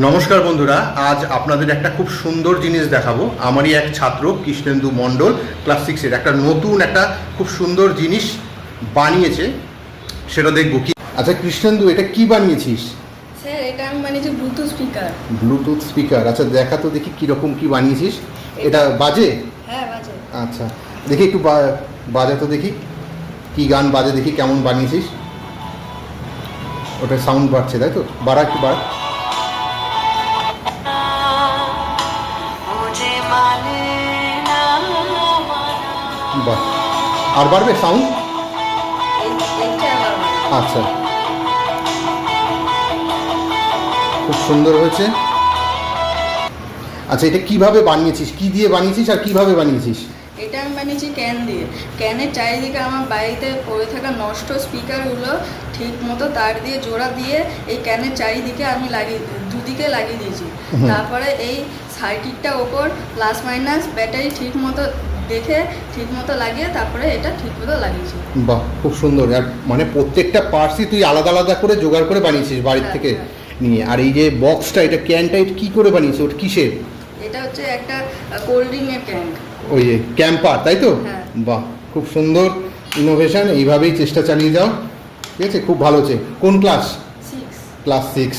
নমস্কার বন্ধুরা, আজ আপনাদের একটা খুব সুন্দর জিনিস দেখাবো। আমারই এক ছাত্র কৃষ্ণেন্দু মণ্ডল ক্লাস 6-এর একটা নতুন একটা খুব সুন্দর জিনিস বানিয়েছে, সেটা দেখবো কি। আচ্ছা কৃষ্ণেন্দু, এটা কি বানিয়েছিস? স্যার, এটা আমি বানিয়েছি ব্লুটুথ স্পিকার। Bluetooth speaker? আচ্ছা দেখা তো দেখি কীরকম কি বানিয়েছিস। এটা বাজে? হ্যাঁ, বাজে। আচ্ছা দেখি একটু বাজা তো দেখি, কি গান বাজে দেখি, কেমন বানিয়েছিস। ওটা সাউন্ড বাড়ছে তাই তো? বাড়া একটু বাড়া। বাহ, আর বাড়বে সাউন্ড? আচ্ছা, খুব সুন্দর হয়েছে। আচ্ছা এটা কিভাবে বানিয়েছিস, কি দিয়ে বানিয়েছিস আর কিভাবে বানিয়েছিস? এটা আমি বানিয়েছি ক্যান দিয়ে। ক্যানের চারিদিকে আমার বাড়িতে পড়ে থাকা নষ্ট স্পিকারগুলো ঠিক মতো তার দিয়ে জোড়া দিয়ে এই ক্যানের চারিদিকে আমি দুদিকে লাগিয়ে দিয়েছি। তারপরে এই সার্কিটটা ওপর প্লাস মাইনাস ব্যাটারি ঠিক মতো দেখে ঠিক মতো লাগিয়ে তারপরে এটা ঠিক মতো লাগিয়েছি। বাহ, খুব সুন্দর। আর মানে প্রত্যেকটা পার্টসই তুই আলাদা আলাদা করে জোগাড় করে বানিয়েছিস বাড়ির থেকে নিয়ে। আর এই যে বক্সটা, এটা ক্যানটা এটা কী করে বানিয়েছিস? ওটা কিসের? এটা হচ্ছে একটা কোল্ড ড্রিঙ্কের ক্যান। ওই যে ক্যাম্পার, তাই তো? হ্যাঁ। বাহ, খুব সুন্দর ইনোভেশন। এইভাবেই চেষ্টা চালিয়ে যাও, ঠিক আছে? খুব ভালো হচ্ছে। কোন ক্লাস? 6। ক্লাস 6।